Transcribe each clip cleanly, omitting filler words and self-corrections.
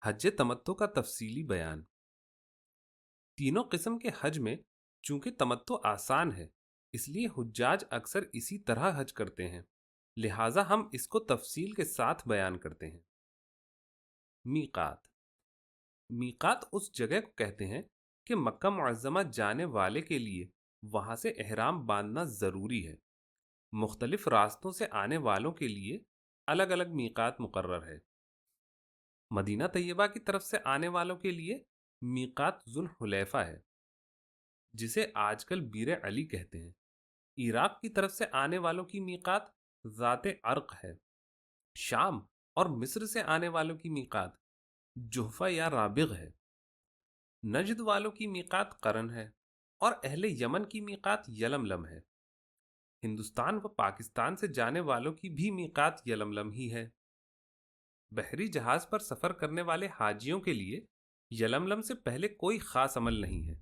حج تمتع کا تفصیلی بیان۔ تینوں قسم کے حج میں چونکہ تمتع آسان ہے، اس لیے حجاج اکثر اسی طرح حج کرتے ہیں، لہٰذا ہم اس کو تفصیل کے ساتھ بیان کرتے ہیں۔ میقات۔ میقات اس جگہ کو کہتے ہیں کہ مکہ معظمہ جانے والے کے لیے وہاں سے احرام باندھنا ضروری ہے۔ مختلف راستوں سے آنے والوں کے لیے الگ الگ میقات مقرر ہے۔ مدینہ طیبہ کی طرف سے آنے والوں کے لیے میقات ذوالحلیفہ ہے، جسے آج کل بیر علی کہتے ہیں۔ عراق کی طرف سے آنے والوں کی میقات ذات عرق ہے۔ شام اور مصر سے آنے والوں کی میقات جحفہ یا رابغ ہے۔ نجد والوں کی میقات قرن ہے اور اہل یمن کی میقات یلملم ہے۔ ہندوستان و پاکستان سے جانے والوں کی بھی میقات یلملم ہی ہے۔ بحری جہاز پر سفر کرنے والے حاجیوں کے لیے یلملم سے پہلے کوئی خاص عمل نہیں ہے۔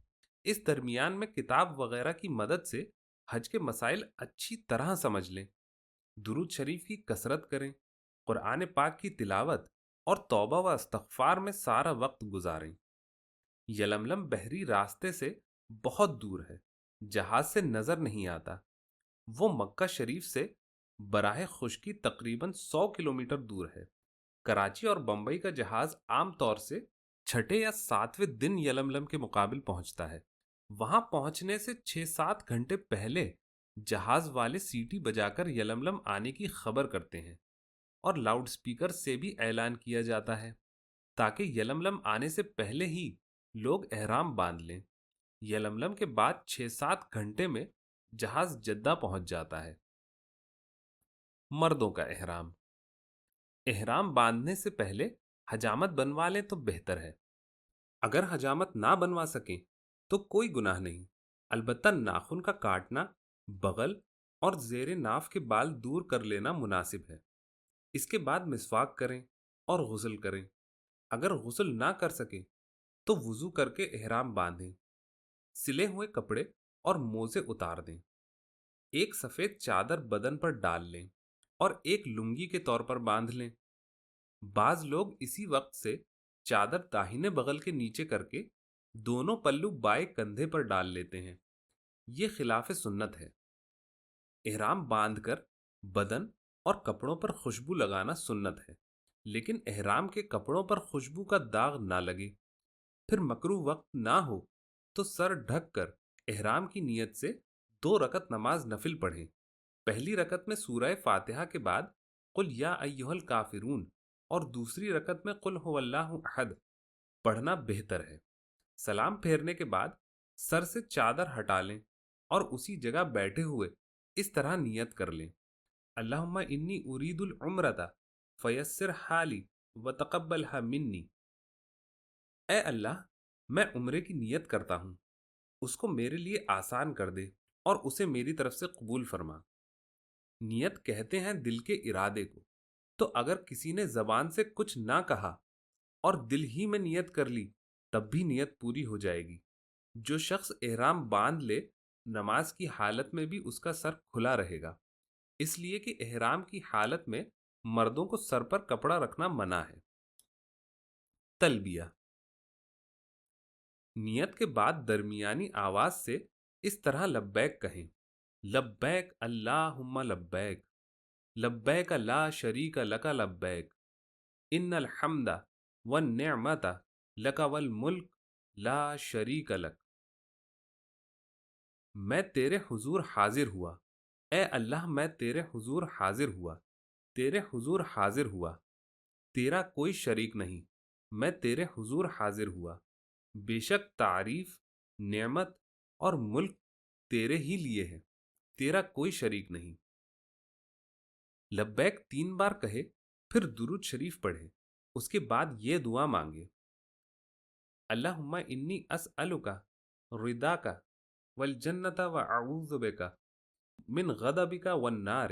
اس درمیان میں کتاب وغیرہ کی مدد سے حج کے مسائل اچھی طرح سمجھ لیں، درود شریف کی کثرت کریں، قرآن پاک کی تلاوت اور توبہ و استغفار میں سارا وقت گزاریں۔ یلملم بحری راستے سے بہت دور ہے، جہاز سے نظر نہیں آتا۔ وہ مکہ شریف سے براہ خشکی تقریباً 100 کلومیٹر دور ہے۔ کراچی اور بمبئی کا جہاز عام طور سے چھٹے یا ساتویں دن یلملم کے مقابل پہنچتا ہے۔ وہاں پہنچنے سے 6-7 گھنٹے پہلے جہاز والے سیٹی بجا کر یلملم آنے کی خبر کرتے ہیں اور لاؤڈ سپیکر سے بھی اعلان کیا جاتا ہے تاکہ یلملم آنے سے پہلے ہی لوگ احرام باندھ لیں۔ یلملم کے بعد 6-7 گھنٹے میں جہاز جدہ پہنچ جاتا ہے۔ مردوں کا احرام۔ احرام باندھنے سے پہلے حجامت بنوا لیں تو بہتر ہے۔ اگر حجامت نہ بنوا سکیں تو کوئی گناہ نہیں، البتہ ناخن کا کاٹنا، بغل اور زیر ناف کے بال دور کر لینا مناسب ہے۔ اس کے بعد مسواک کریں اور غسل کریں۔ اگر غسل نہ کر سکیں تو وضو کر کے احرام باندھیں۔ سلے ہوئے کپڑے اور موزے اتار دیں۔ ایک سفید چادر بدن پر ڈال لیں اور ایک لنگی کے طور پر باندھ لیں۔ بعض لوگ اسی وقت سے چادر داہنے بغل کے نیچے کر کے دونوں پلو بائیں کندھے پر ڈال لیتے ہیں۔ یہ خلاف سنت ہے۔ احرام باندھ کر بدن اور کپڑوں پر خوشبو لگانا سنت ہے، لیکن احرام کے کپڑوں پر خوشبو کا داغ نہ لگے۔ پھر مکروہ وقت نہ ہو تو سر ڈھک کر احرام کی نیت سے 2 رکعت نماز نفل پڑھیں۔ پہلی رکعت میں سورہ فاتحہ کے بعد قل یا ایھا الکافرون اور دوسری رکعت میں قل ھو اللہ احد پڑھنا بہتر ہے۔ سلام پھیرنے کے بعد سر سے چادر ہٹا لیں اور اسی جگہ بیٹھے ہوئے اس طرح نیت کر لیں: اللہم انی ارید العمرۃ فیسر حالی وتقبلھا منی۔ اے اللہ، میں عمرے کی نیت کرتا ہوں، اس کو میرے لیے آسان کر دے اور اسے میری طرف سے قبول فرما۔ نیت کہتے ہیں دل کے ارادے کو، تو اگر کسی نے زبان سے کچھ نہ کہا اور دل ہی میں نیت کر لی تب بھی نیت پوری ہو جائے گی۔ جو شخص احرام باندھ لے نماز کی حالت میں بھی اس کا سر کھلا رہے گا، اس لیے کہ احرام کی حالت میں مردوں کو سر پر کپڑا رکھنا منع ہے۔ تلبیہ۔ نیت کے بعد درمیانی آواز سے اس طرح لبیک کہیں: لبیک اللہم لبیک، لبیک لا شریک لک لبیک، ان الحمد والنعمت لک والملک لا شریک لک۔ میں تیرے حضور حاضر ہوا، اے اللہ میں تیرے حضور حاضر ہوا، تیرے حضور حاضر ہوا، تیرا کوئی شریک نہیں، میں تیرے حضور حاضر ہوا، بے شک تعریف، نعمت اور ملک تیرے ہی لیے ہے، تیرا کوئی شریک نہیں۔ لبیک 3 بار کہے، پھر درود شریف پڑھے، اس کے بعد یہ دعا مانگے: اللہم انی اسألک رضاک والجنت واعوذ بک من غضبک والنار۔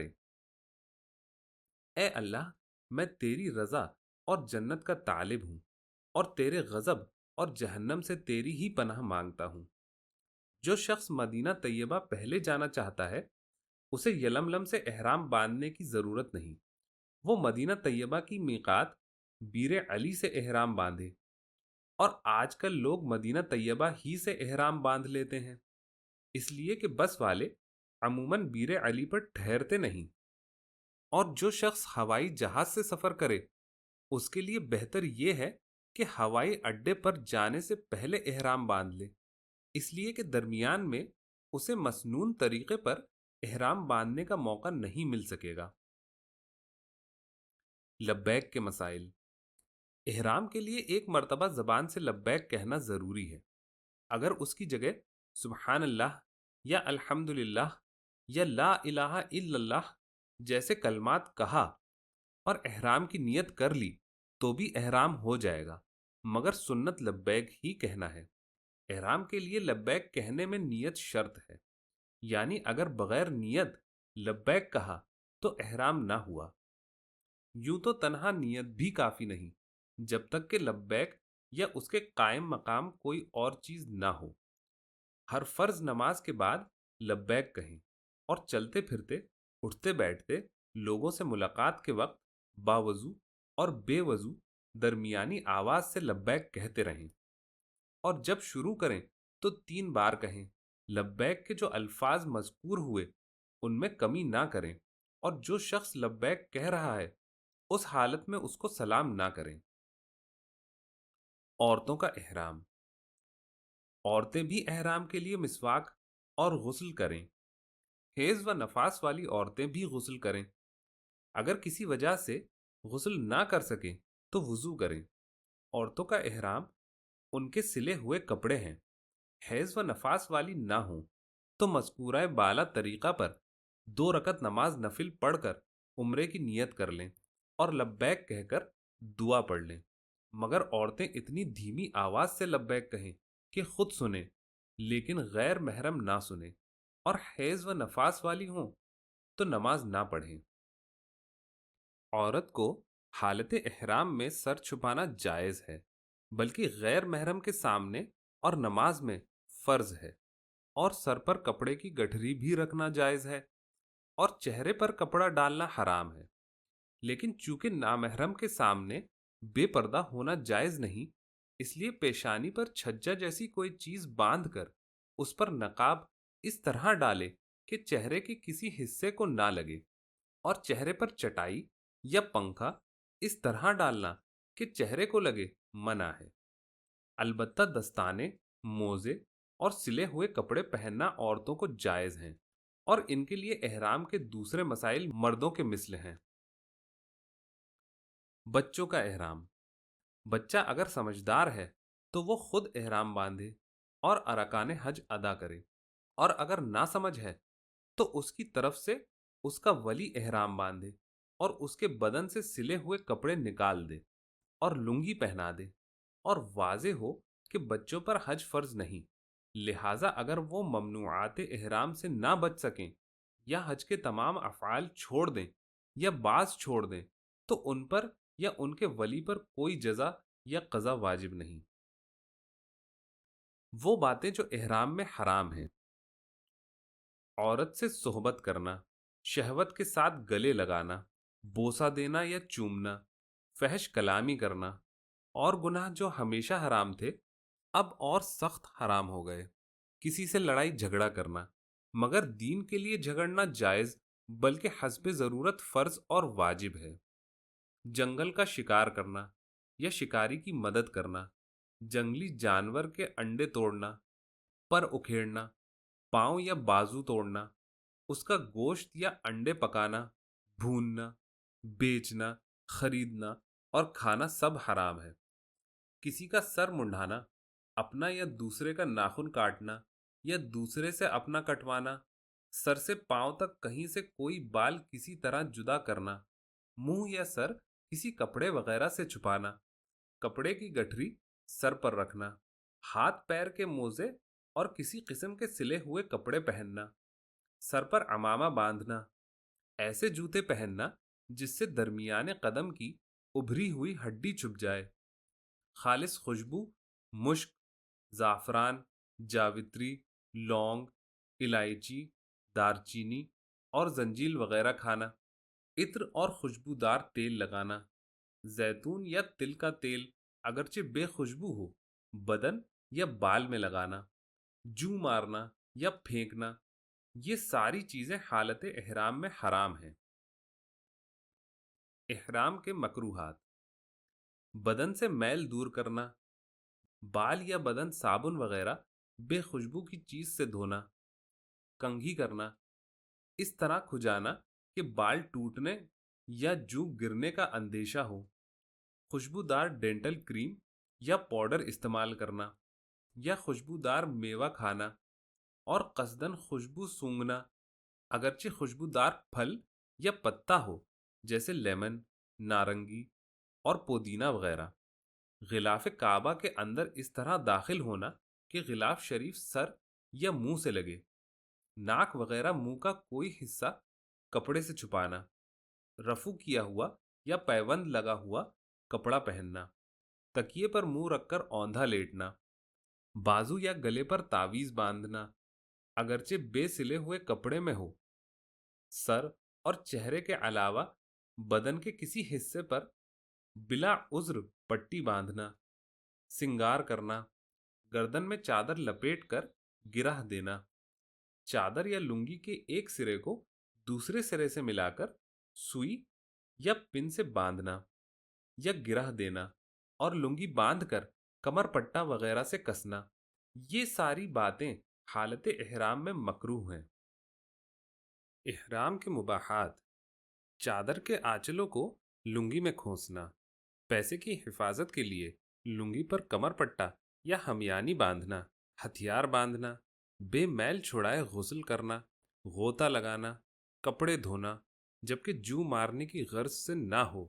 اے اللہ، میں تیری رضا اور جنت کا طالب ہوں اور تیرے غضب اور جہنم سے تیری ہی پناہ مانگتا ہوں۔ جو شخص مدینہ طیبہ پہلے جانا چاہتا ہے اسے یلملم سے احرام باندھنے کی ضرورت نہیں۔ وہ مدینہ طیبہ کی میقات بیر علی سے احرام باندھے، اور آج کل لوگ مدینہ طیبہ ہی سے احرام باندھ لیتے ہیں، اس لیے کہ بس والے عموماً بیر علی پر ٹھہرتے نہیں، اور جو شخص ہوائی جہاز سے سفر کرے اس کے لیے بہتر یہ ہے کہ ہوائی اڈے پر جانے سے پہلے احرام باندھ لے، اس لیے کہ درمیان میں اسے مسنون طریقے پر احرام باندھنے کا موقع نہیں مل سکے گا۔ لبیک کے مسائل۔ احرام کے لیے ایک مرتبہ زبان سے لبیک کہنا ضروری ہے۔ اگر اس کی جگہ سبحان اللہ یا الحمد للہ یا لا الہ الا اللہ جیسے کلمات کہا اور احرام کی نیت کر لی تو بھی احرام ہو جائے گا، مگر سنت لبیک ہی کہنا ہے۔ احرام کے لیے لبیک کہنے میں نیت شرط ہے، یعنی اگر بغیر نیت لبیک کہا تو احرام نہ ہوا۔ یوں تو تنہا نیت بھی کافی نہیں جب تک کہ لبیک یا اس کے قائم مقام کوئی اور چیز نہ ہو۔ ہر فرض نماز کے بعد لبیک کہیں، اور چلتے پھرتے اٹھتے بیٹھتے لوگوں سے ملاقات کے وقت باوضو اور بے وضو درمیانی آواز سے لبیک کہتے رہیں، اور جب شروع کریں تو 3 بار کہیں۔ لبیک کے جو الفاظ مذکور ہوئے ان میں کمی نہ کریں، اور جو شخص لبیک کہہ رہا ہے اس حالت میں اس کو سلام نہ کریں۔ عورتوں کا احرام۔ عورتیں بھی احرام کے لیے مسواک اور غسل کریں۔ حیض و نفاس والی عورتیں بھی غسل کریں۔ اگر کسی وجہ سے غسل نہ کر سکیں تو وضو کریں۔ عورتوں کا احرام ان کے سلے ہوئے کپڑے ہیں۔ حیض و نفاس والی نہ ہوں تو مذکورہ بالا طریقہ پر 2 رکعت نماز نفل پڑھ کر عمرے کی نیت کر لیں اور لبیک کہہ کر دعا پڑھ لیں، مگر عورتیں اتنی دھیمی آواز سے لبیک کہیں کہ خود سنیں لیکن غیر محرم نہ سنیں، اور حیض و نفاس والی ہوں تو نماز نہ پڑھیں۔ عورت کو حالت احرام میں سر چھپانا جائز ہے، بلکہ غیر محرم کے سامنے اور نماز میں فرض ہے، اور سر پر کپڑے کی گٹھری بھی رکھنا جائز ہے، اور چہرے پر کپڑا ڈالنا حرام ہے۔ لیکن چونکہ نامحرم کے سامنے بے پردہ ہونا جائز نہیں، اس لیے پیشانی پر چھجا جیسی کوئی چیز باندھ کر اس پر نقاب اس طرح ڈالے کہ چہرے کے کسی حصے کو نہ لگے، اور چہرے پر چٹائی یا پنکھا اس طرح ڈالنا کہ چہرے کو لگے منع ہے۔ البتہ دستانے، موزے اور سلے ہوئے کپڑے پہننا عورتوں کو جائز ہیں، اور ان کے لیے احرام کے دوسرے مسائل مردوں کے مثل ہیں۔ بچوں کا احرام۔ بچہ اگر سمجھدار ہے تو وہ خود احرام باندھے اور ارکان حج ادا کرے، اور اگر نہ سمجھ ہے تو اس کی طرف سے اس کا ولی احرام باندھے اور اس کے بدن سے سلے ہوئے کپڑے نکال دے اور لنگی پہنا دے، اور واضح ہو کہ بچوں پر حج فرض نہیں، لہٰذا اگر وہ ممنوعات احرام سے نہ بچ سکیں یا حج کے تمام افعال چھوڑ دیں یا بعض چھوڑ دیں تو ان پر یا ان کے ولی پر کوئی جزا یا قضا واجب نہیں۔ وہ باتیں جو احرام میں حرام ہیں۔ عورت سے صحبت کرنا، شہوت کے ساتھ گلے لگانا، بوسہ دینا یا چومنا، فحش کلامی کرنا، اور گناہ جو ہمیشہ حرام تھے اب اور سخت حرام ہو گئے۔ کسی سے لڑائی جھگڑا کرنا، مگر دین کے لیے جھگڑنا جائز بلکہ حسب ضرورت فرض اور واجب ہے۔ جنگل کا شکار کرنا یا شکاری کی مدد کرنا، جنگلی جانور کے انڈے توڑنا، پر اکھیڑنا، پاؤں یا بازو توڑنا، اس کا گوشت یا انڈے پکانا، بھوننا، بیچنا، خریدنا اور کھانا سب حرام ہے۔ کسی کا سر منڈانا، اپنا یا دوسرے کا ناخن کاٹنا یا دوسرے سے اپنا کٹوانا، سر سے پاؤں تک کہیں سے کوئی بال کسی طرح جدا کرنا، منہ یا سر کسی کپڑے وغیرہ سے چھپانا، کپڑے کی گٹھری سر پر رکھنا، ہاتھ پیر کے موزے اور کسی قسم کے سلے ہوئے کپڑے پہننا، سر پر عمامہ باندھنا، ایسے جوتے پہننا جس سے درمیانے قدم کی ابھری ہوئی ہڈی چھپ جائے، خالص خوشبو، مشک، زعفران، جاوتری، لونگ، الائچی، دارچینی اور زنجیل وغیرہ کھانا، عطر اور خوشبودار تیل لگانا، زیتون یا تل کا تیل اگرچہ بے خوشبو ہو بدن یا بال میں لگانا، جو مارنا یا پھینکنا، یہ ساری چیزیں حالت احرام میں حرام ہیں۔ احرام کے مکروہات: بدن سے میل دور کرنا، بال یا بدن صابن وغیرہ بے خوشبو کی چیز سے دھونا، کنگھی کرنا، اس طرح کھجانا کہ بال ٹوٹنے یا جو گرنے کا اندیشہ ہو، خوشبودار ڈینٹل کریم یا پاؤڈر استعمال کرنا، یا خوشبودار میوہ کھانا اور قصدن خوشبو سونگھنا، اگرچہ خوشبودار پھل یا پتا ہو جیسے لیمن، نارنگی اور پودینہ وغیرہ۔ غلاف کعبہ کے اندر اس طرح داخل ہونا کہ غلاف شریف سر یا منہ سے لگے، ناک وغیرہ منہ کا کوئی حصہ کپڑے سے چھپانا، رفو کیا ہوا یا پیوند لگا ہوا کپڑا پہننا، تکیے پر منہ رکھ کر اوندھا لیٹنا، بازو یا گلے پر تعویذ باندھنا اگرچہ بے سلے ہوئے کپڑے میں ہو، سر اور چہرے کے علاوہ بدن کے کسی حصے پر بلا عذر پٹی باندھنا، سنگار کرنا، گردن میں چادر لپیٹ کر گرہ دینا، چادر یا لنگی کے ایک سرے کو دوسرے سرے سے ملا کر سوئی یا پن سے باندھنا یا گرہ دینا اور لنگی باندھ کر کمر پٹا وغیرہ سے کسنا، یہ ساری باتیں حالت احرام میں مکروہ ہیں۔ احرام کے مباحات: چادر کے آنچلوں کو لنگی میں کھوسنا، پیسے کی حفاظت کے لیے لنگی پر کمر پٹا یا ہمیانی باندھنا، ہتھیار باندھنا، بے میل چھڑائے غسل کرنا، غوطہ لگانا، کپڑے دھونا جبکہ جو مارنے کی غرض سے نہ ہو،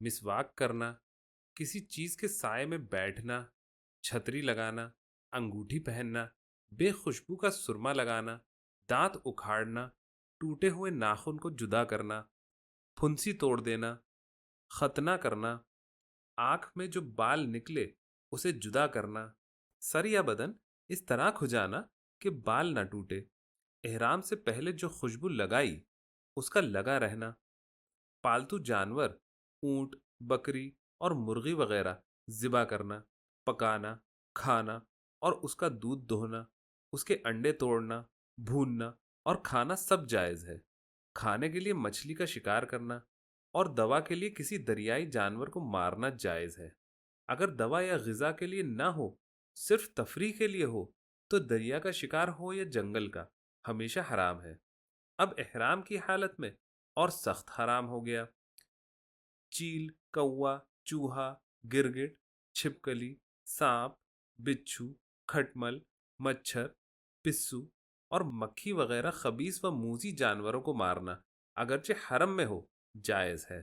مسواک کرنا، کسی چیز کے سائے میں بیٹھنا، چھتری لگانا، انگوٹھی پہننا، بے خوشبو کا سرما لگانا، دانت اکھاڑنا، ٹوٹے ہوئے ناخن کو جدا کرنا، پھنسی توڑ دینا، ختنہ کرنا، آنکھ میں جو بال نکلے اسے جدا کرنا، سر یا بدن اس طرح کھجانا کہ بال نہ ٹوٹے، احرام سے پہلے جو خوشبو لگائی اس کا لگا رہنا، پالتو جانور اونٹ، بکری اور مرغی وغیرہ ذبح کرنا، پکانا، کھانا اور اس کا دودھ دوہنا، اس کے انڈے توڑنا، بھوننا اور کھانا سب جائز ہے۔ کھانے کے لیے مچھلی کا شکار کرنا اور دوا کے لیے کسی دریائی جانور کو مارنا جائز ہے۔ اگر دوا یا غذا کے لیے نہ ہو، صرف تفریح کے لیے ہو، تو دریا کا شکار ہو یا جنگل کا، ہمیشہ حرام ہے۔ اب احرام کی حالت میں اور سخت حرام ہو گیا۔ چیل، کوا، چوہا، گرگٹ، چھپکلی، سانپ، بچھو، کھٹمل، مچھر، پسو اور مکھی وغیرہ خبیث و موذی جانوروں کو مارنا اگرچہ حرم میں ہو جائز ہے۔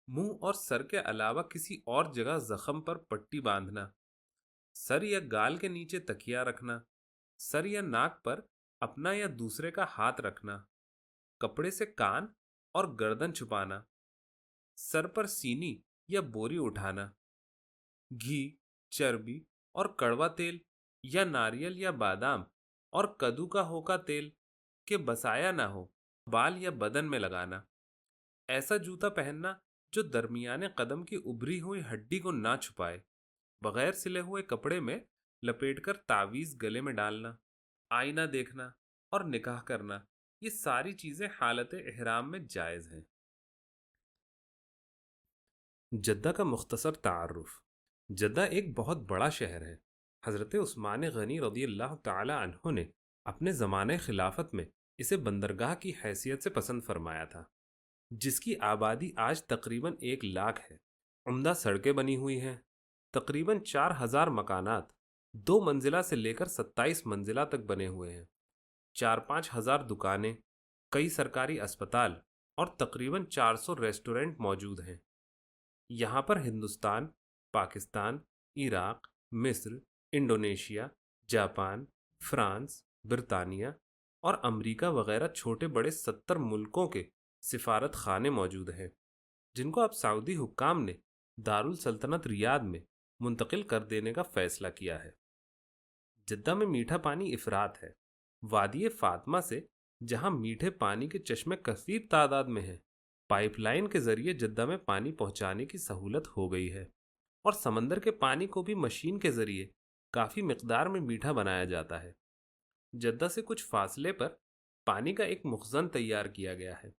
منہ اور سر کے علاوہ کسی اور جگہ زخم پر پٹی باندھنا، سر یا گال کے نیچے تکیا رکھنا، سر یا ناک پر اپنا یا دوسرے کا ہاتھ رکھنا، کپڑے سے کان اور گردن چھپانا، سر پر سینی یا بوری اٹھانا، گھی، چربی اور کڑوا تیل یا ناریل یا بادام اور کدو کا ہوکا تیل کہ بسایا نہ ہو بال یا بدن میں لگانا، ایسا جوتا پہننا جو درمیانے قدم کی ابری ہوئی ہڈی کو نہ چھپائے، بغیر سلے ہوئے کپڑے میں لپیٹ کر تعویذ گلے میں ڈالنا، آئینہ دیکھنا اور نکاح کرنا، یہ ساری چیزیں حالت احرام میں جائز ہیں۔ جدہ کا مختصر تعارف: جدہ ایک بہت بڑا شہر ہے۔ حضرت عثمان غنی رضی اللہ تعالی عنہ نے اپنے زمانہ خلافت میں اسے بندرگاہ کی حیثیت سے پسند فرمایا تھا، جس کی آبادی آج تقریباً 1 لاکھ ہے۔ عمدہ سڑکیں بنی ہوئی ہیں، تقریباً 4000 مکانات 2 منزلہ سے لے کر 27 منزلہ تک بنے ہوئے ہیں، 4-5 ہزار دکانیں، کئی سرکاری اسپتال اور تقریباً 400 ریسٹورنٹ موجود ہیں۔ یہاں پر ہندوستان، پاکستان، عراق، مصر، انڈونیشیا، جاپان، فرانس، برطانیہ اور امریکہ وغیرہ چھوٹے بڑے 70 ملکوں کے سفارت خانے موجود ہیں، جن کو اب سعودی حکام نے دارالسلطنت ریاض میں منتقل کر دینے کا فیصلہ کیا ہے۔ جدہ میں میٹھا پانی افراط ہے۔ وادی فاطمہ سے جہاں میٹھے پانی کے چشمے کثیر تعداد میں ہیں، پائپ لائن کے ذریعے جدہ میں پانی پہنچانے کی سہولت ہو گئی ہے، اور سمندر کے پانی کو بھی مشین کے ذریعے کافی مقدار میں میٹھا بنایا جاتا ہے۔ جدہ سے کچھ فاصلے پر پانی کا ایک مخزن تیار کیا گیا ہے،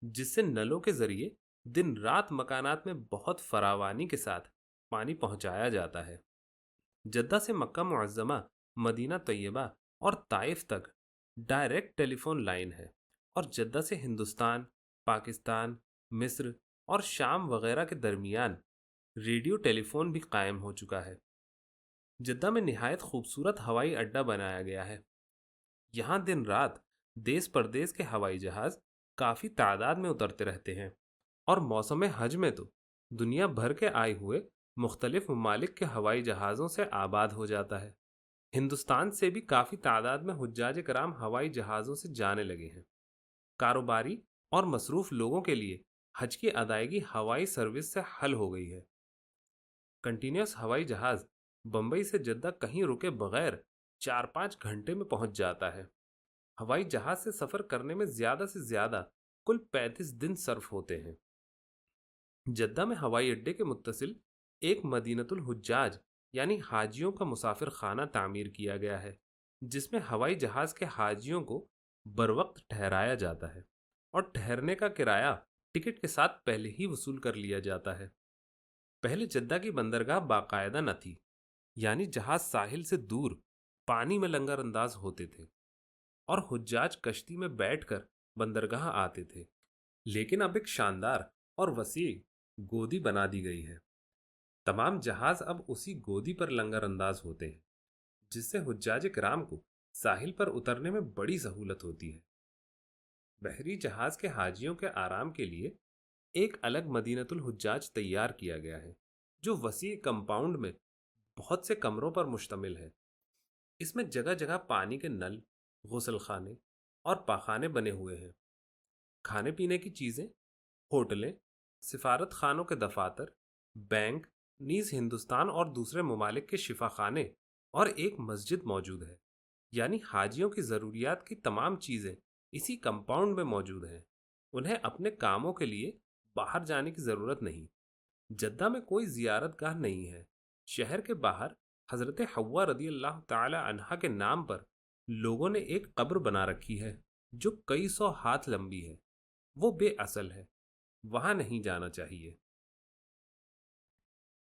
جس سے نلوں کے ذریعے دن رات مکانات میں بہت فراوانی کے ساتھ پانی پہنچایا جاتا ہے۔ جدہ سے مکہ معظمہ، مدینہ طیبہ اور طائف تک ڈائریکٹ ٹیلی فون لائن ہے، اور جدہ سے ہندوستان، پاکستان، مصر اور شام وغیرہ کے درمیان ریڈیو ٹیلی فون بھی قائم ہو چکا ہے۔ جدہ میں نہایت خوبصورت ہوائی اڈہ بنایا گیا ہے۔ یہاں دن رات دیس پردیس کے ہوائی جہاز کافی تعداد میں اترتے رہتے ہیں، اور موسم حج میں تو دنیا بھر کے آئے ہوئے مختلف ممالک کے ہوائی جہازوں سے آباد ہو جاتا ہے۔ ہندوستان سے بھی کافی تعداد میں حجاج کرام ہوائی جہازوں سے جانے لگے ہیں۔ کاروباری اور مصروف لوگوں کے لیے حج کی ادائیگی ہوائی سروس سے حل ہو گئی ہے۔ کنٹینیوس ہوائی جہاز بمبئی سے جدہ کہیں رکے بغیر 4-5 گھنٹے میں پہنچ جاتا ہے۔ ہوائی جہاز سے سفر کرنے میں زیادہ سے زیادہ کل 35 دن صرف ہوتے ہیں۔ جدہ میں ہوائی اڈے کے متصل ایک مدینۃ الحجاج یعنی حاجیوں کا مسافر خانہ تعمیر کیا گیا ہے، جس میں ہوائی جہاز کے حاجیوں کو بروقت ٹھہرایا جاتا ہے، اور ٹھہرنے کا کرایہ ٹکٹ کے ساتھ پہلے ہی وصول کر لیا جاتا ہے۔ پہلے جدہ کی بندرگاہ باقاعدہ نہ تھی، یعنی جہاز ساحل سے دور پانی میں لنگر انداز ہوتے تھے اور حجاج کشتی میں بیٹھ کر بندرگاہ آتے تھے، لیکن اب ایک شاندار اور وسیع گودی بنا دی گئی ہے۔ تمام جہاز اب اسی گودی پر لنگر انداز ہوتے ہیں، جس سے حجاج کرام کو ساحل پر اترنے میں بڑی سہولت ہوتی ہے۔ بحری جہاز کے حاجیوں کے آرام کے لیے ایک الگ مدینۃ الحجاج تیار کیا گیا ہے، جو وسیع کمپاؤنڈ میں بہت سے کمروں پر مشتمل ہے۔ اس میں جگہ جگہ پانی کے نل، غسل خانے اور پاخانے بنے ہوئے ہیں۔ کھانے پینے کی چیزیں، ہوٹلیں، سفارت خانوں کے دفاتر، بینک، نیز ہندوستان اور دوسرے ممالک کے شفا خانے اور ایک مسجد موجود ہے، یعنی حاجیوں کی ضروریات کی تمام چیزیں اسی کمپاؤنڈ میں موجود ہیں۔ انہیں اپنے کاموں کے لیے باہر جانے کی ضرورت نہیں۔ جدہ میں کوئی زیارت گاہ نہیں ہے۔ شہر کے باہر حضرت حوا رضی اللہ تعالی عنہا کے نام پر لوگوں نے ایک قبر بنا رکھی ہے، جو کئی 100 ہاتھ لمبی ہے۔ وہ بے اصل ہے، وہاں نہیں جانا چاہیے۔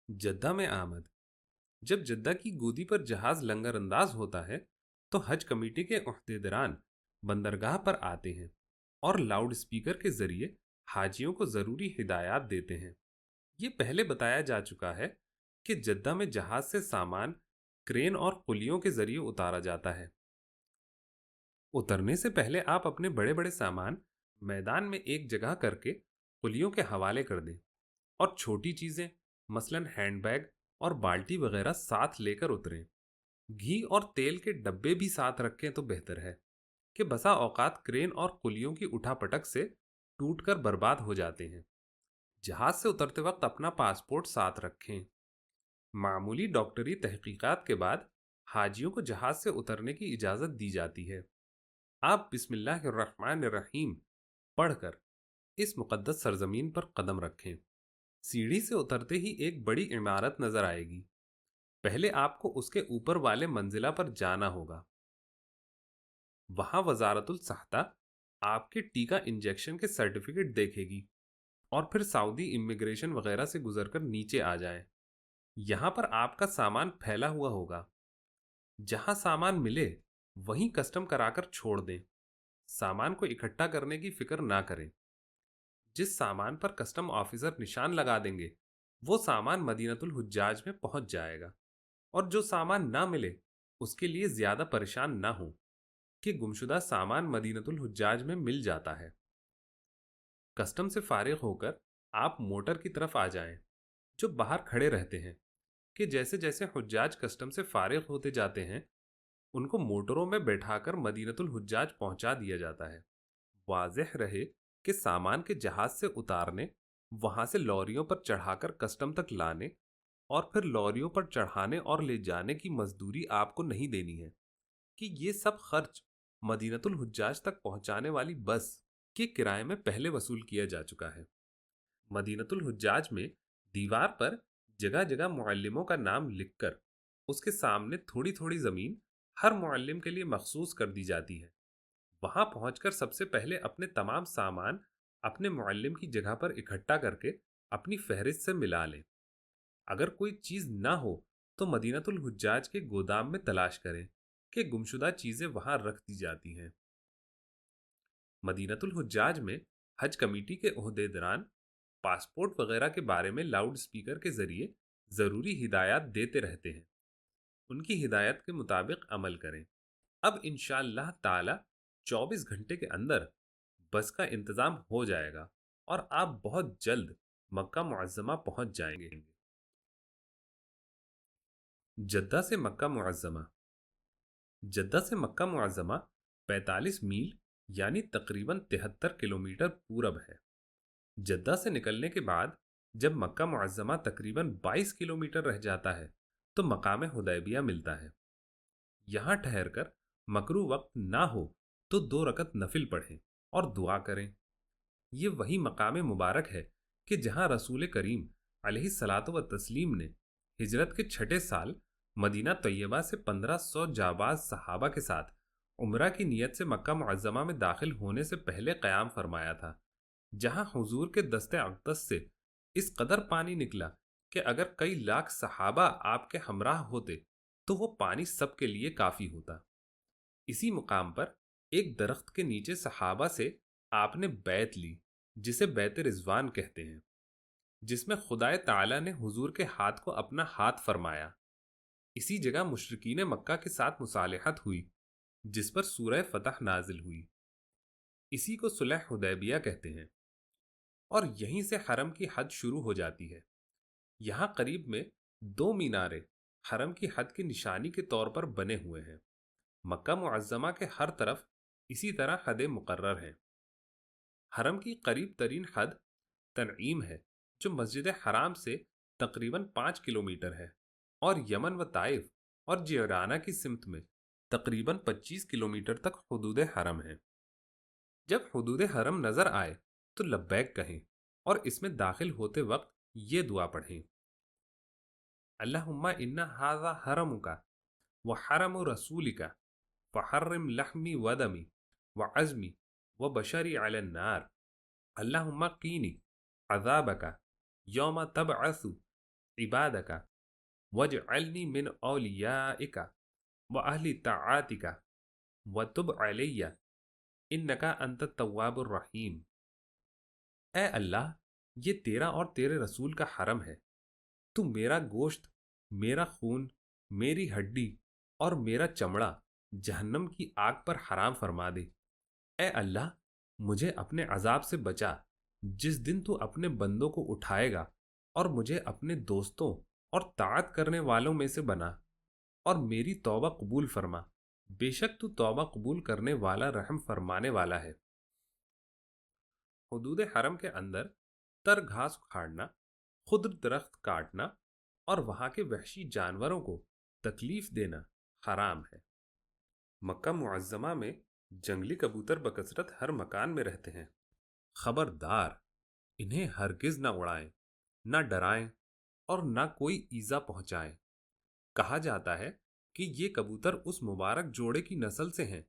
جدہ میں آمد۔ جب جدہ کی گودی پر جہاز لنگر انداز ہوتا ہے تو حج کمیٹی کے عہدیداران بندرگاہ پر آتے ہیں اور لاؤڈ سپیکر کے ذریعے حاجیوں کو ضروری ہدایات دیتے ہیں۔ یہ پہلے بتایا جا چکا ہے کہ جدہ میں جہاز سے سامان کرین اور قلیوں کے ذریعے اتارا جاتا ہے۔ اترنے سے پہلے آپ اپنے بڑے بڑے سامان میدان میں ایک جگہ کر کے قلیوں کے حوالے کر دیں، اور چھوٹی چیزیں مثلاً ہینڈ بیگ اور بالٹی وغیرہ ساتھ لے کر اتریں۔ گھی اور تیل کے ڈبے بھی ساتھ رکھیں تو بہتر ہے، کہ بسا اوقات کرین اور قلیوں کی اٹھا پٹک سے ٹوٹ کر برباد ہو جاتے ہیں۔ جہاز سے اترتے وقت اپنا پاسپورٹ ساتھ رکھیں۔ معمولی ڈاکٹری تحقیقات کے بعد حاجیوں کو جہاز سے اترنے کی اجازت دی جاتی ہے۔ آپ بسم اللہ الرحمن الرحیم پڑھ کر اس مقدس سرزمین پر قدم رکھیں۔ سیڑھی سے اترتے ہی ایک بڑی عمارت نظر آئے گی۔ پہلے آپ کو اس کے اوپر والے منزلہ پر جانا ہوگا۔ وہاں وزارت الصحہ آپ کے ٹیکہ انجیکشن کے سرٹیفکیٹ دیکھے گی، اور پھر سعودی امیگریشن وغیرہ سے گزر کر نیچے آ جائیں۔ یہاں پر آپ کا سامان پھیلا ہوا ہوگا۔ جہاں سامان ملے وہیں کسٹم کرا کر چھوڑ دیں۔ سامان کو اکٹھا کرنے کی فکر نہ کریں۔ جس سامان پر کسٹم آفیسر نشان لگا دیں گے وہ سامان مدینۃ الحجاج میں پہنچ جائے گا، اور جو سامان نہ ملے اس کے لیے زیادہ پریشان نہ ہوں کہ گمشدہ سامان مدینۃ الحجاج میں مل جاتا ہے۔ کسٹم سے فارغ ہو کر آپ موٹر کی طرف آ جائیں، جو باہر کھڑے رہتے ہیں، کہ جیسے جیسے حجاج کسٹم سے فارغ ہوتے جاتے ہیں ان کو موٹروں میں بیٹھا کر مدینۃ الحجاج پہنچا دیا جاتا ہے۔ واضح رہے کہ سامان کے جہاز سے اتارنے، وہاں سے لوریوں پر چڑھا کر کسٹم تک لانے، اور پھر لوریوں پر چڑھانے اور لے جانے کی مزدوری آپ کو نہیں دینی ہے، کہ یہ سب خرچ مدینۃ الحجاج تک پہنچانے والی بس کے کرائے میں پہلے وصول کیا جا چکا ہے۔ مدینۃ الحجاج میں دیوار پر جگہ جگہ معلموں کا نام لکھ کر اس کے سامنے تھوڑی تھوڑی زمین ہر معلم کے لیے مخصوص کر دی جاتی ہے۔ وہاں پہنچ کر سب سے پہلے اپنے تمام سامان اپنے معلم کی جگہ پر اکٹھا کر کے اپنی فہرست سے ملا لیں۔ اگر کوئی چیز نہ ہو تو مدینۃ الحجاج کے گودام میں تلاش کریں کہ گمشدہ چیزیں وہاں رکھ دی جاتی ہیں۔ مدینۃ الحجاج میں حج کمیٹی کے عہدیداران پاسپورٹ وغیرہ کے بارے میں لاؤڈ سپیکر کے ذریعے ضروری ہدایات دیتے رہتے ہیں۔ ان کی ہدایت کے مطابق عمل کریں۔ اب انشاءاللہ تعالی 24 گھنٹے کے اندر بس کا انتظام ہو جائے گا اور آپ بہت جلد مکہ معظمہ پہنچ جائیں گے۔ جدہ سے مکہ معظمہ۔ جدہ سے مکہ معظمہ 45 میل یعنی تقریباً 73 کلومیٹر پورب ہے۔ جدہ سے نکلنے کے بعد جب مکہ معظمہ تقریباً 22 کلومیٹر رہ جاتا ہے تو مقام حدیبیہ ملتا ہے۔ یہاں ٹھہر کر مکروہ وقت نہ ہو تو 2 رکعت نفل پڑھیں اور دعا کریں۔ یہ وہی مقام مبارک ہے کہ جہاں رسول کریم علیہ الصلاۃ والتسلیم نے ہجرت کے 6 سال مدینہ طیبہ سے 1500 جاباز صحابہ کے ساتھ عمرہ کی نیت سے مکہ معظمہ میں داخل ہونے سے پہلے قیام فرمایا تھا، جہاں حضور کے دست اقدس سے اس قدر پانی نکلا کہ اگر کئی لاکھ صحابہ آپ کے ہمراہ ہوتے تو وہ پانی سب کے لیے کافی ہوتا۔ اسی مقام پر ایک درخت کے نیچے صحابہ سے آپ نے بیعت لی، جسے بیعت رضوان کہتے ہیں، جس میں خدائے تعالی نے حضور کے ہاتھ کو اپنا ہاتھ فرمایا۔ اسی جگہ مشرکین مکہ کے ساتھ مصالحت ہوئی، جس پر سورہ فتح نازل ہوئی۔ اسی کو صلح حدیبیہ کہتے ہیں، اور یہیں سے حرم کی حد شروع ہو جاتی ہے۔ یہاں قریب میں 2 مینارے حرم کی حد کی نشانی کے طور پر بنے ہوئے ہیں۔ مکہ معظمہ کے ہر طرف اسی طرح حدیں مقرر ہیں۔ حرم کی قریب ترین حد تنعیم ہے، جو مسجد حرام سے تقریباً 5 کلومیٹر ہے، اور یمن و طائف اور جعرانہ کی سمت میں تقریباً 25 کلومیٹر تک حدود حرم ہے۔ جب حدود حرم نظر آئے تو لبیک کہیں اور اس میں داخل ہوتے وقت یہ دعا پڑھیں: اللہم ان ھذا حرمک وحرم رسولک فحرم لحمی ودمی وعزمی وبشری علی النار، اللہم قینی عذابک یوم تبعث عبادک واجعلنی من اولیائک واہل طاعتک وتب علی انک انت التواب الرحیم۔ اے اللہ، یہ تیرا اور تیرے رسول کا حرم ہے، تو میرا گوشت، میرا خون، میری ہڈی اور میرا چمڑا جہنم کی آگ پر حرام فرما دے۔ اے اللہ، مجھے اپنے عذاب سے بچا جس دن تو اپنے بندوں کو اٹھائے گا، اور مجھے اپنے دوستوں اور طاعت کرنے والوں میں سے بنا، اور میری توبہ قبول فرما، بے شک تو توبہ قبول کرنے والا رحم فرمانے والا ہے۔ حدود حرم کے اندر تر گھاس اکھاڑنا، خضر درخت کاٹنا اور وہاں کے وحشی جانوروں کو تکلیف دینا حرام ہے۔ مکہ معظمہ میں جنگلی کبوتر بکثرت ہر مکان میں رہتے ہیں۔ خبردار، انہیں ہرگز نہ اڑائیں، نہ ڈرائیں اور نہ کوئی ایذا پہنچائیں۔ کہا جاتا ہے کہ یہ کبوتر اس مبارک جوڑے کی نسل سے ہیں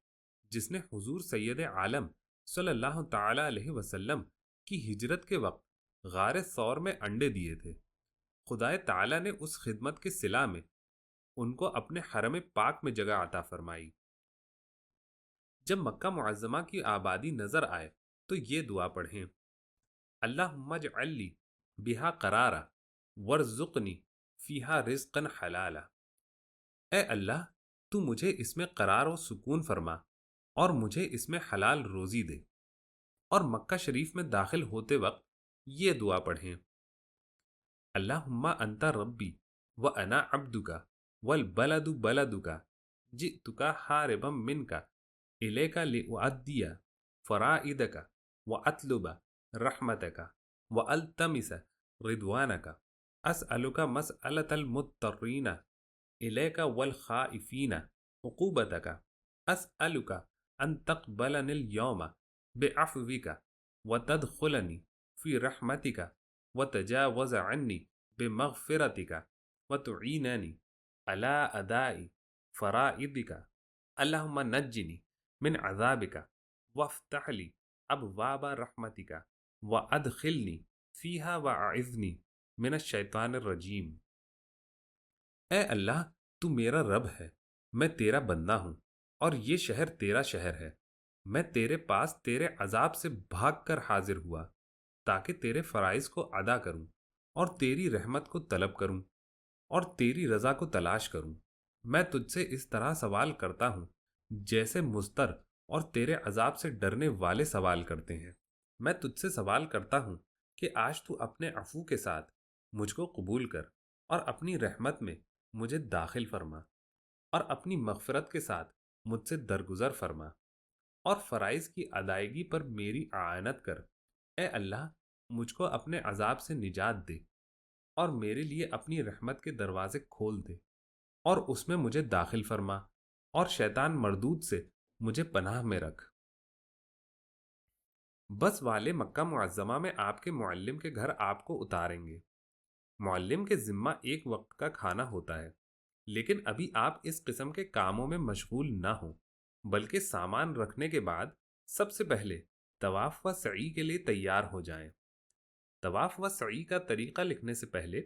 جس نے حضور سید عالم صلی اللہ تعالی علیہ وسلم کی ہجرت کے وقت غار ثور میں انڈے دیے تھے۔ خدائے تعالی نے اس خدمت کے صلہ میں ان کو اپنے حرم پاک میں جگہ عطا فرمائی۔ جب مکہ معظمہ کی آبادی نظر آئے تو یہ دعا پڑھیں: اللہم اجعل لی بہا قرارا وارزقنی فیہا رزقا حلالا۔ اے اللہ، تو مجھے اس میں قرار و سکون فرما اور مجھے اس میں حلال روزی دے۔ اور مکہ شریف میں داخل ہوتے وقت یہ دعا پڑھیں: اللہم انت ربی وانا عبدک والبلد بلدک جئتک حاربا منک الیک لأؤدی فرائدک واطلب رحمتک والتمس رضوانک اسألک مسألة المضطرین الیک والخائفین عقوبتک اسألک ان تقبلنی اليوم بعفوك وتدخلني في رحمتك وتجاوز عني بمغفرتك وتعينني على أداء فرائضك. اللهم نجني من عذابك وافتح لي أبواب رحمتك وأدخلني فيها وأعذني من الشیطان الرجیم۔ اے اللہ، تو میرا رب ہے، میں تیرا بندہ ہوں، اور یہ شہر تیرا شہر ہے۔ میں تیرے پاس تیرے عذاب سے بھاگ کر حاضر ہوا تاکہ تیرے فرائض کو ادا کروں اور تیری رحمت کو طلب کروں اور تیری رضا کو تلاش کروں۔ میں تجھ سے اس طرح سوال کرتا ہوں جیسے مضطر اور تیرے عذاب سے ڈرنے والے سوال کرتے ہیں۔ میں تجھ سے سوال کرتا ہوں کہ آج تو اپنے عفو کے ساتھ مجھ کو قبول کر اور اپنی رحمت میں مجھے داخل فرما، اور اپنی مغفرت کے ساتھ مجھ سے درگزر فرما، اور فرائض کی ادائیگی پر میری اعانت کر۔ اے اللہ، مجھ کو اپنے عذاب سے نجات دے اور میرے لیے اپنی رحمت کے دروازے کھول دے، اور اس میں مجھے داخل فرما، اور شیطان مردود سے مجھے پناہ میں رکھ۔ بس والے مکہ معظمہ میں آپ کے معلم کے گھر آپ کو اتاریں گے۔ معلم کے ذمہ ایک وقت کا کھانا ہوتا ہے، لیکن ابھی آپ اس قسم کے کاموں میں مشغول نہ ہوں، بلکہ سامان رکھنے کے بعد سب سے پہلے طواف و سعی کے لیے تیار ہو جائیں۔ طواف و سعی کا طریقہ لکھنے سے پہلے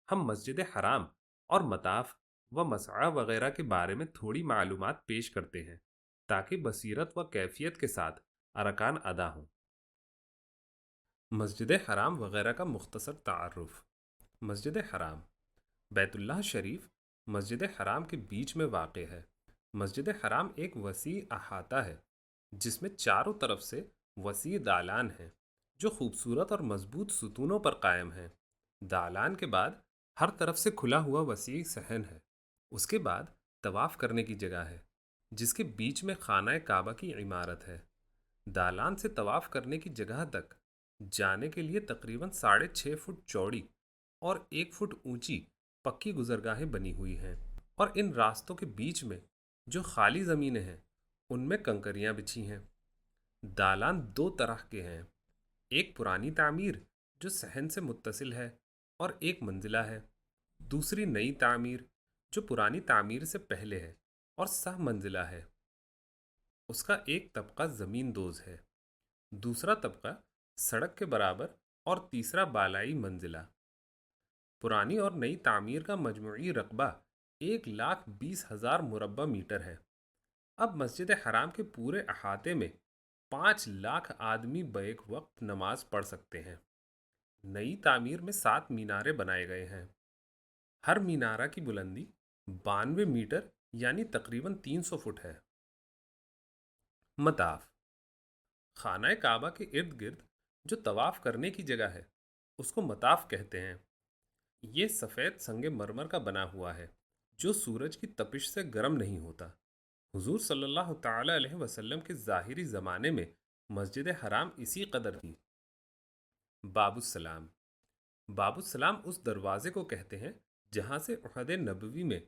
ہم مسجد حرام اور مطاف و مسعی وغیرہ کے بارے میں تھوڑی معلومات پیش کرتے ہیں تاکہ بصیرت و کیفیت کے ساتھ ارکان ادا ہوں۔ مسجد حرام وغیرہ کا مختصر تعارف۔ مسجد حرام بیت اللہ شریف مسجد حرام کے بیچ میں واقع ہے۔ مسجد حرام ایک وسیع احاطہ ہے جس میں چاروں طرف سے وسیع دالان ہیں جو خوبصورت اور مضبوط ستونوں پر قائم ہیں۔ دالان کے بعد ہر طرف سے کھلا ہوا وسیع صحن ہے۔ اس کے بعد طواف کرنے کی جگہ ہے جس کے بیچ میں خانہ کعبہ کی عمارت ہے۔ دالان سے طواف کرنے کی جگہ تک جانے کے لیے تقریباً 6.5 فٹ چوڑی اور 1 فٹ اونچی پکی گزرگاہیں بنی ہوئی ہیں، اور ان راستوں کے بیچ میں جو خالی زمینیں ہیں ان میں کنکریاں بچھی ہیں۔ دالان دو طرح کے ہیں، ایک پرانی تعمیر جو صحن سے متصل ہے اور ایک منزلہ ہے، دوسری نئی تعمیر جو پرانی تعمیر سے پہلے ہے اور 7 منزلہ ہے۔ اس کا ایک طبقہ زمین دوز ہے، دوسرا طبقہ سڑک کے برابر، اور تیسرا بالائی منزلہ۔ پرانی اور نئی تعمیر کا مجموعی رقبہ 1,20,000 مربع میٹر ہے۔ اب مسجد حرام کے پورے احاطے میں 5 لاکھ آدمی بیک وقت نماز پڑھ سکتے ہیں۔ نئی تعمیر میں 7 مینارے بنائے گئے ہیں۔ ہر مینارہ کی بلندی 92 میٹر یعنی تقریباً 300 فٹ ہے۔ مطاف خانہ کعبہ کے ارد گرد جو طواف کرنے کی جگہ ہے اس کو مطاف کہتے ہیں۔ یہ سفید سنگ مرمر کا بنا ہوا ہے جو سورج کی تپش سے گرم نہیں ہوتا۔ حضور صلی اللہ تعالی علیہ وسلم کے ظاہری زمانے میں مسجد حرام اسی قدر تھی۔ باب السلام باب السلام اس دروازے کو کہتے ہیں جہاں سے عہد نبوی میں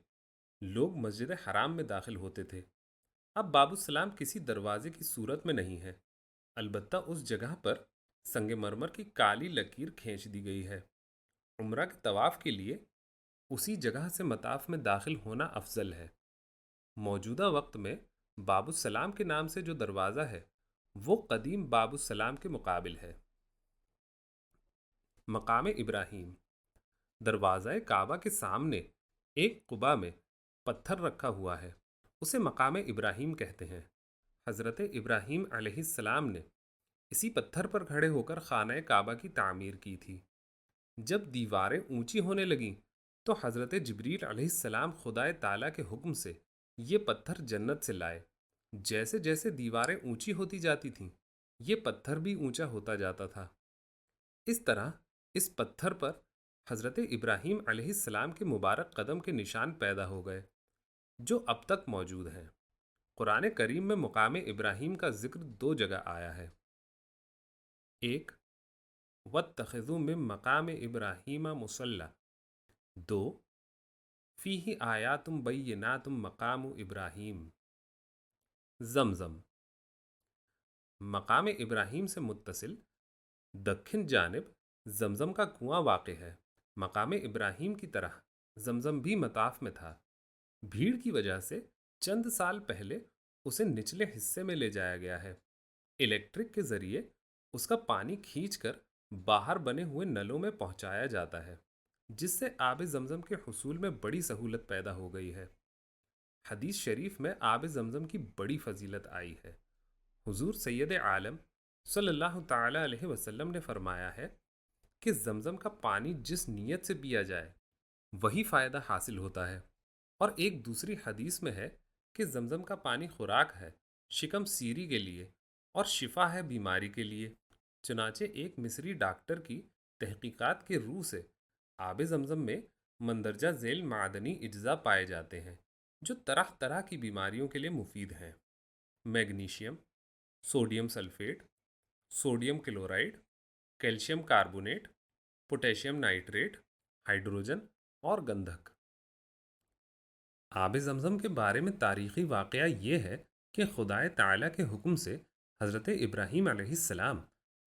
لوگ مسجد حرام میں داخل ہوتے تھے۔ اب باب السلام کسی دروازے کی صورت میں نہیں ہے، البتہ اس جگہ پر سنگ مرمر کی کالی لکیر کھینچ دی گئی ہے۔ عمرہ کے طواف کے لیے اسی جگہ سے مطاف میں داخل ہونا افضل ہے۔ موجودہ وقت میں باب السلام کے نام سے جو دروازہ ہے وہ قدیم باب السلام کے مقابل ہے۔ مقام ابراہیم دروازہ کعبہ کے سامنے ایک قبہ میں پتھر رکھا ہوا ہے، اسے مقام ابراہیم کہتے ہیں۔ حضرت ابراہیم علیہ السلام نے اسی پتھر پر کھڑے ہو کر خانہ کعبہ کی تعمیر کی تھی۔ جب دیواریں اونچی ہونے لگیں تو حضرت جبریل علیہ السلام خدا تعالیٰ کے حکم سے یہ پتھر جنت سے لائے۔ جیسے جیسے دیواریں اونچی ہوتی جاتی تھیں یہ پتھر بھی اونچا ہوتا جاتا تھا۔ اس طرح اس پتھر پر حضرت ابراہیم علیہ السلام کے مبارک قدم کے نشان پیدا ہو گئے جو اب تک موجود ہیں۔ قرآن کریم میں مقام ابراہیم کا ذکر 2 جگہ آیا ہے۔ ایک وَاتَّخِذُوا مِن مَّقَامِ إِبْرَاهِيمَ مُصَلًّى، 2 فِيهِ آيَاتٌ بَيِّنَاتٌ مَّقَامُ إِبْرَاهِيمَ۔ زمزم مقام ابراہیم سے متصل دکن جانب زمزم کا کنواں واقع ہے۔ مقام ابراہیم کی طرح زمزم بھی مطاف میں تھا۔ بھیڑ کی وجہ سے چند سال پہلے اسے نچلے حصے میں لے جایا گیا ہے۔ الیکٹرک کے ذریعے اس کا پانی کھینچ کر باہر بنے ہوئے نلوں میں پہنچایا جاتا ہے، جس سے آب زمزم کے حصول میں بڑی سہولت پیدا ہو گئی ہے۔ حدیث شریف میں آب زمزم کی بڑی فضیلت آئی ہے۔ حضور سید عالم صلی اللہ تعالی علیہ وسلم نے فرمایا ہے کہ زمزم کا پانی جس نیت سے پیا جائے وہی فائدہ حاصل ہوتا ہے، اور ایک دوسری حدیث میں ہے کہ زمزم کا پانی خوراک ہے شکم سیری کے لیے اور شفا ہے بیماری کے لیے۔ چنانچہ ایک مصری ڈاکٹر کی تحقیقات کے روح سے آب زمزم میں مندرجہ ذیل معدنی اجزاء پائے جاتے ہیں جو طرح طرح کی بیماریوں کے لیے مفید ہیں: magnesium, sodium sulphate, sodium chloride, calcium carbonate, potassium nitrate, hydrogen اور گندھک۔ آب زمزم کے بارے میں تاریخی واقعہ یہ ہے کہ خدائے تعالیٰ کے حکم سے حضرت ابراہیم علیہ السلام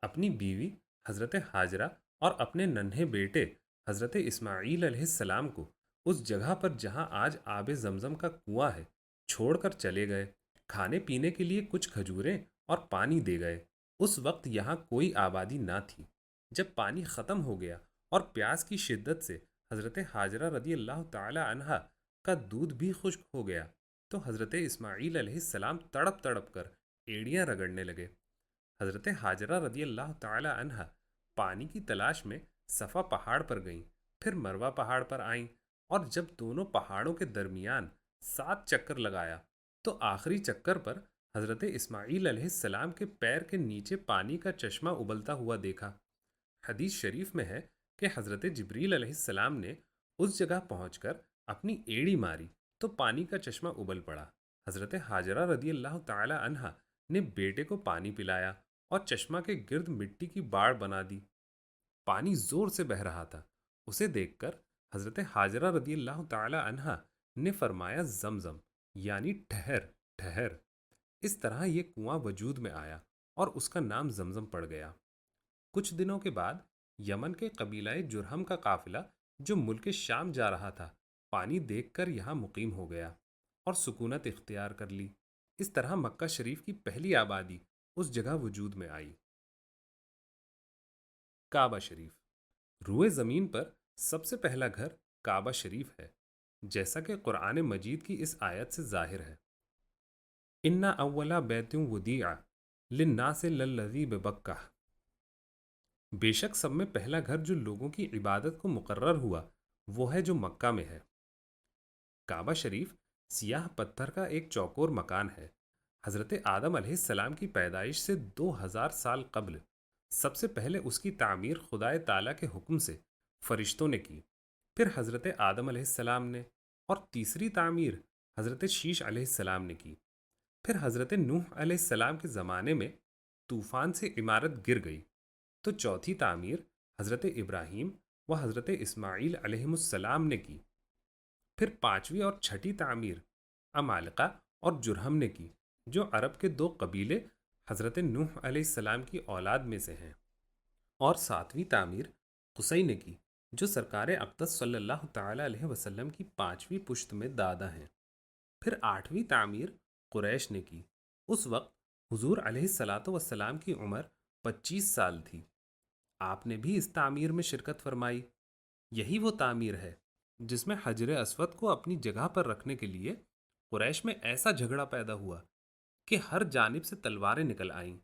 اپنی بیوی حضرت ہاجرہ اور اپنے ننھے بیٹے حضرت اسماعیل علیہ السلام کو اس جگہ پر جہاں آج آب زمزم کا کنواں ہے چھوڑ کر چلے گئے۔ کھانے پینے کے لیے کچھ کھجوریں اور پانی دے گئے۔ اس وقت یہاں کوئی آبادی نہ تھی۔ جب پانی ختم ہو گیا اور پیاس کی شدت سے حضرت ہاجرہ رضی اللہ تعالی عنہا کا دودھ بھی خشک ہو گیا تو حضرت اسماعیل علیہ السلام تڑپ تڑپ کر ایڑیاں رگڑنے لگے۔ حضرت ہاجرہ رضی اللہ تعالی عنہا پانی کی تلاش میں صفا پہاڑ پر گئیں، پھر مروہ پہاڑ پر آئیں، اور جب دونوں پہاڑوں کے درمیان 7 چکر لگایا تو آخری چکر پر حضرت اسماعیل علیہ السلام کے پیر کے نیچے پانی کا چشمہ ابلتا ہوا دیکھا۔ حدیث شریف میں ہے کہ حضرت جبریل علیہ السلام نے اس جگہ پہنچ کر اپنی ایڑی ماری تو پانی کا چشمہ ابل پڑا۔ حضرت ہاجرہ رضی اللہ تعالی عنہا نے بیٹے کو پانی پلایا اور چشمہ کے گرد مٹی کی باڑ بنا دی۔ پانی زور سے بہہ رہا تھا۔ اسے دیکھ کر حضرت ہاجرہ رضی اللہ تعالی عنہا نے فرمایا زمزم، یعنی ٹھہر ٹھہر۔ اس طرح یہ کنواں وجود میں آیا اور اس کا نام زمزم پڑ گیا۔ کچھ دنوں کے بعد یمن کے قبیلہ جرہم کا قافلہ جو ملک شام جا رہا تھا پانی دیکھ کر یہاں مقیم ہو گیا اور سکونت اختیار کر لی۔ اس طرح مکہ شریف کی پہلی آبادی اس جگہ وجود میں آئی۔ کعبہ شریف۔ روئے زمین پر سب سے پہلا گھر کعبہ شریف ہے، جیسا کہ قرآن مجید کی اس آیت سے ظاہر ہے: اِنَّ أَوَّلَ بَيْتٍ وُضِعَ لِلنَّاسِ لَلَّذِي بِبَکَّةَ۔ بے شک سب میں پہلا گھر جو لوگوں کی عبادت کو مقرر ہوا وہ ہے جو مکہ میں ہے۔ کعبہ شریف سیاہ پتھر کا ایک چوکور مکان ہے۔ حضرت آدم علیہ السلام کی پیدائش سے 2000 سال قبل سب سے پہلے اس کی تعمیر خدائے تعالیٰ کے حکم سے فرشتوں نے کی، پھر حضرت آدم علیہ السلام نے، اور تیسری تعمیر حضرت شیش علیہ السلام نے کی۔ پھر حضرت نوح علیہ السلام کے زمانے میں طوفان سے عمارت گر گئی تو چوتھی تعمیر حضرت ابراہیم و حضرت اسماعیل علیہ السلام نے کی۔ پھر پانچویں اور چھٹی تعمیر عمالقہ اور جرہم نے کی، جو عرب کے 2 قبیلے حضرت نوح علیہ السلام کی اولاد میں سے ہیں، اور ساتویں تعمیر قصی نے کی، جو سرکار اقدس صلی اللہ تعالی علیہ وسلم کی 5ویں پشت میں دادا ہیں۔ پھر 8ویں تعمیر قریش نے کی۔ اس وقت حضور علیہ الصلاۃ والسلام کی عمر 25 سال تھی۔ آپ نے بھی اس تعمیر میں شرکت فرمائی۔ یہی وہ تعمیر ہے جس میں حجر اسود کو اپنی جگہ پر رکھنے کے لیے قریش میں ایسا جھگڑا پیدا ہوا کہ ہر جانب سے تلواریں نکل آئیں۔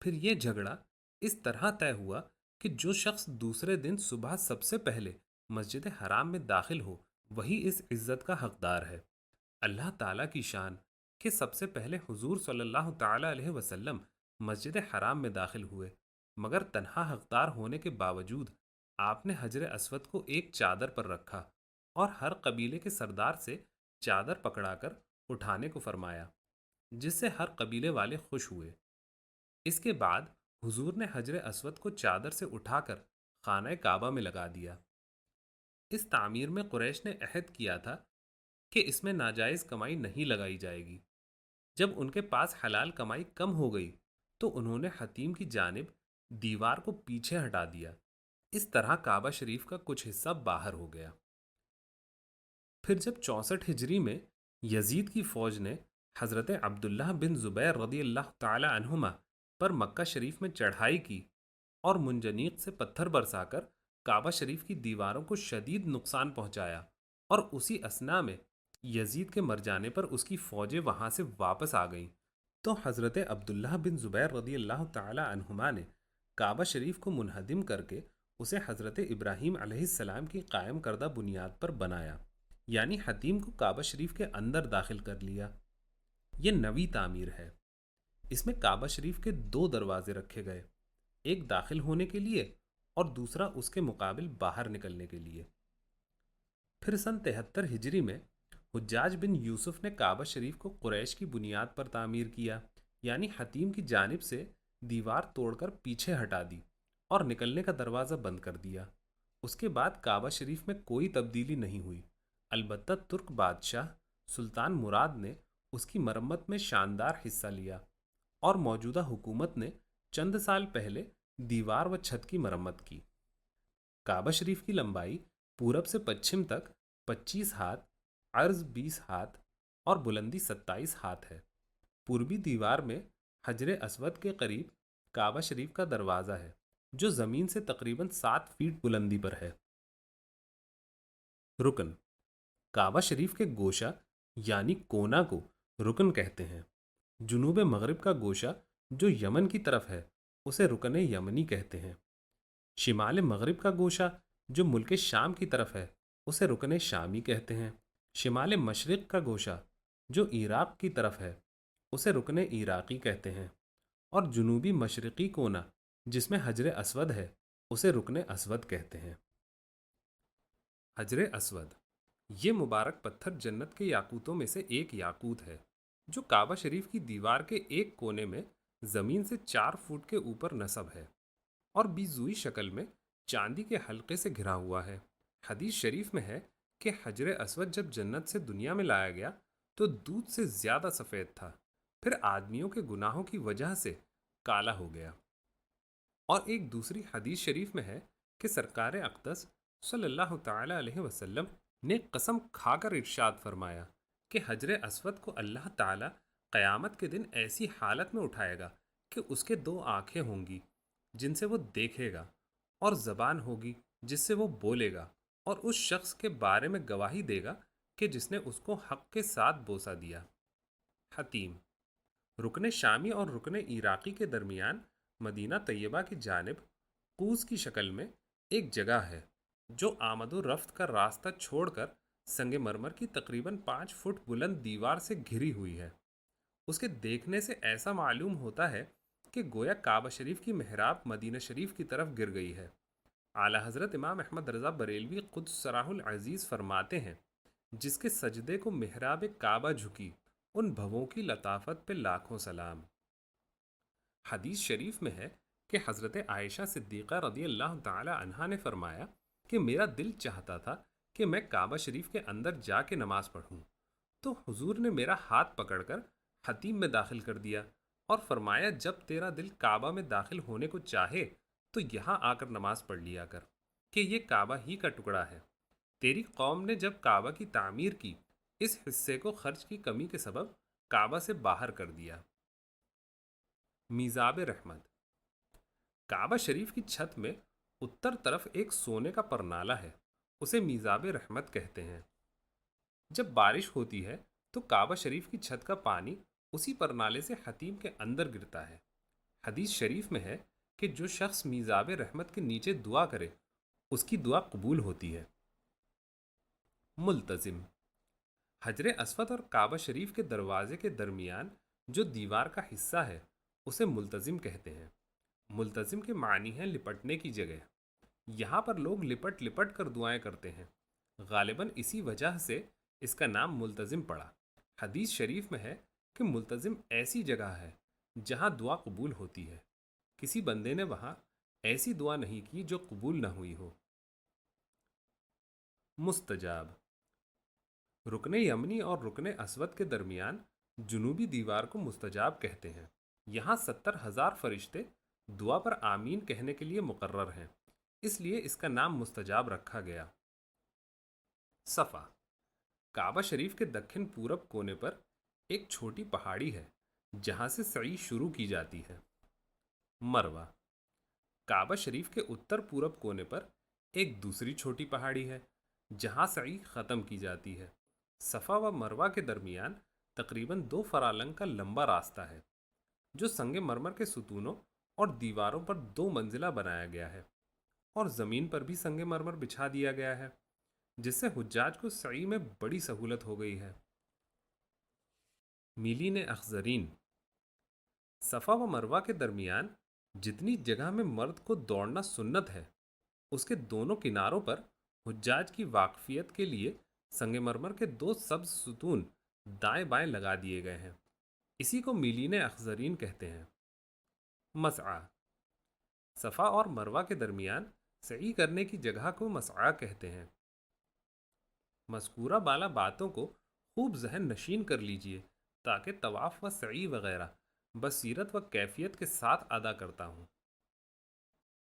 پھر یہ جھگڑا اس طرح طے ہوا کہ جو شخص دوسرے دن صبح سب سے پہلے مسجد حرام میں داخل ہو وہی اس عزت کا حقدار ہے۔ اللہ تعالیٰ کی شان کہ سب سے پہلے حضور صلی اللہ تعالی علیہ وسلم مسجد حرام میں داخل ہوئے، مگر تنہا حقدار ہونے کے باوجود آپ نے حجر اسود کو ایک چادر پر رکھا اور ہر قبیلے کے سردار سے چادر پکڑا کر اٹھانے کو فرمایا، جس سے ہر قبیلے والے خوش ہوئے۔ اس کے بعد حضور نے حجر اسود کو چادر سے اٹھا کر خانہ کعبہ میں لگا دیا۔ اس تعمیر میں قریش نے عہد کیا تھا کہ اس میں ناجائز کمائی نہیں لگائی جائے گی۔ جب ان کے پاس حلال کمائی کم ہو گئی تو انہوں نے حتیم کی جانب دیوار کو پیچھے ہٹا دیا۔ اس طرح کعبہ شریف کا کچھ حصہ باہر ہو گیا۔ پھر جب 64 ہجری میں یزید کی فوج نے حضرت عبداللہ بن زبیر رضی اللہ تعالی عنہما پر مکہ شریف میں چڑھائی کی اور منجنیق سے پتھر برسا کر کعبہ شریف کی دیواروں کو شدید نقصان پہنچایا، اور اسی اثنا میں یزید کے مر جانے پر اس کی فوجیں وہاں سے واپس آ گئیں، تو حضرت عبداللہ بن زبیر رضی اللہ تعالی عنہما نے کعبہ شریف کو منہدم کر کے اسے حضرت ابراہیم علیہ السلام کی قائم کردہ بنیاد پر بنایا، یعنی حتیم کو کعبہ شریف کے اندر داخل کر لیا۔ یہ نوی تعمیر ہے۔ اس میں کعبہ شریف کے دو دروازے رکھے گئے، ایک داخل ہونے کے لیے اور دوسرا اس کے مقابل باہر نکلنے کے لیے۔ پھر سن 73 ہجری میں حجاج بن یوسف نے کعبہ شریف کو قریش کی بنیاد پر تعمیر کیا، یعنی حتیم کی جانب سے دیوار توڑ کر پیچھے ہٹا دی اور نکلنے کا دروازہ بند کر دیا۔ اس کے بعد کعبہ شریف میں کوئی تبدیلی نہیں ہوئی، البتہ ترک بادشاہ سلطان مراد نے اس کی مرمت میں شاندار حصہ لیا، اور موجودہ حکومت نے چند سال پہلے دیوار و چھت کی مرمت کی۔ کعبہ شریف کی لمبائی پورب سے پچھم تک 25 ہاتھ، عرض 20 ہاتھ اور بلندی 27 ہاتھ ہے۔ پوربی دیوار میں حجر اسود کے قریب کعبہ شریف کا دروازہ ہے، جو زمین سے تقریباً 7 فیٹ بلندی پر ہے۔ رکن، کعبہ شریف کے گوشہ یعنی کونا کو رکن کہتے ہیں۔ جنوب مغرب کا گوشہ جو یمن کی طرف ہے اسے رکن یمنی کہتے ہیں۔ شمال مغرب کا گوشہ جو ملک شام کی طرف ہے اسے رکن شامی کہتے ہیں۔ شمال مشرق کا گوشہ جو عراق کی طرف ہے اسے رکن عراقی کہتے ہیں، اور جنوبی مشرقی کونا جس میں حجر اسود ہے اسے رکن اسود کہتے ہیں۔ حجر اسود، یہ مبارک پتھر جنت کے یاقوتوں میں سے ایک یاقوت ہے، جو کعبہ شریف کی دیوار کے ایک کونے میں زمین سے 4 فٹ کے اوپر نصب ہے اور بیضوئی شکل میں چاندی کے حلقے سے گھرا ہوا ہے۔ حدیث شریف میں ہے کہ حجر اسود جب جنت سے دنیا میں لایا گیا تو دودھ سے زیادہ سفید تھا، پھر آدمیوں کے گناہوں کی وجہ سے کالا ہو گیا۔ اور ایک دوسری حدیث شریف میں ہے کہ سرکار اقدس صلی اللہ تعالی علیہ وسلم نے قسم کھا کر ارشاد فرمایا کہ حجر اسود کو اللہ تعالی قیامت کے دن ایسی حالت میں اٹھائے گا کہ اس کے 2 آنکھیں ہوں گی جن سے وہ دیکھے گا، اور زبان ہوگی جس سے وہ بولے گا، اور اس شخص کے بارے میں گواہی دے گا کہ جس نے اس کو حق کے ساتھ بوسہ دیا۔ حتیم، رکن شامی اور رکن عراقی کے درمیان مدینہ طیبہ کی جانب قوس کی شکل میں ایک جگہ ہے جو آمد و رفت کا راستہ چھوڑ کر سنگ مرمر کی تقریباً 5 فٹ بلند دیوار سے گھری ہوئی ہے۔ اس کے دیکھنے سے ایسا معلوم ہوتا ہے کہ گویا کعبہ شریف کی محراب مدینہ شریف کی طرف گر گئی ہے۔ اعلی حضرت امام احمد رضا بریلوی قدس سرہ العزیز فرماتے ہیں، جس کے سجدے کو محراب کعبہ جھکی، ان بھووں کی لطافت پہ لاکھوں سلام۔ حدیث شریف میں ہے کہ حضرت عائشہ صدیقہ رضی اللہ تعالی عنہا نے فرمایا کہ میرا دل چاہتا تھا کہ میں کعبہ شریف کے اندر جا کے نماز پڑھوں، تو حضور نے میرا ہاتھ پکڑ کر حتیم میں داخل کر دیا اور فرمایا جب تیرا دل کعبہ میں داخل ہونے کو چاہے تو یہاں آ کر نماز پڑھ لیا کر، کہ یہ کعبہ ہی کا ٹکڑا ہے۔ تیری قوم نے جب کعبہ کی تعمیر کی اس حصے کو خرچ کی کمی کے سبب کعبہ سے باہر کر دیا۔ میزاب رحمت، کعبہ شریف کی چھت میں اتر طرف ایک سونے کا پرنالہ ہے، اسے میزاب رحمت کہتے ہیں۔ جب بارش ہوتی ہے تو کعبہ شریف کی چھت کا پانی اسی پرنالے سے حتیم کے اندر گرتا ہے۔ حدیث شریف میں ہے کہ جو شخص میزاب رحمت کے نیچے دعا کرے اس کی دعا قبول ہوتی ہے۔ ملتزم، حجر اسود اور کعبہ شریف کے دروازے کے درمیان جو دیوار کا حصہ ہے اسے ملتزم کہتے ہیں۔ ملتزم کے معنی ہے لپٹنے کی جگہ۔ یہاں پر لوگ لپٹ لپٹ کر دعائیں کرتے ہیں، غالباً اسی وجہ سے اس کا نام ملتزم پڑا۔ حدیث شریف میں ہے کہ ملتزم ایسی جگہ ہے جہاں دعا قبول ہوتی ہے، کسی بندے نے وہاں ایسی دعا نہیں کی جو قبول نہ ہوئی ہو۔ مستجاب، رکن یمنی اور رکن اسود کے درمیان جنوبی دیوار کو مستجاب کہتے ہیں، یہاں 70,000 فرشتے دعا پر آمین کہنے کے لیے مقرر ہیں، اس لیے اس کا نام مستجاب رکھا گیا۔ صفا کعبہ شریف کے دکن پورب کونے پر ایک چھوٹی پہاڑی ہے جہاں سے سعی شروع کی جاتی ہے۔ مروہ کعبہ شریف کے اتر پورب کونے پر ایک دوسری چھوٹی پہاڑی ہے جہاں سعی ختم کی جاتی ہے۔ صفا و مروہ کے درمیان تقریباً 2 فرالنگ کا لمبا راستہ ہے جو سنگ مرمر کے ستونوں اور دیواروں پر 2 منزلہ بنایا گیا ہے، اور زمین پر بھی سنگ مرمر بچھا دیا گیا ہے جس سے حجاج کو سعی میں بڑی سہولت ہو گئی ہے۔ میلین اخضرین صفا و مروہ کے درمیان جتنی جگہ میں مرد کو دوڑنا سنت ہے، اس کے دونوں کناروں پر حجاج کی واقفیت کے لیے سنگ مرمر کے 2 سبز ستون دائیں بائیں لگا دیے گئے ہیں، اسی کو میلین اخضرین کہتے ہیں۔ مسعی صفا اور مروہ کے درمیان سعی کرنے کی جگہ کو مسعی کہتے ہیں۔ مذکورہ بالا باتوں کو خوب ذہن نشین کر لیجئے تاکہ طواف و سعی وغیرہ بصیرت و کیفیت کے ساتھ ادا کرتا ہوں۔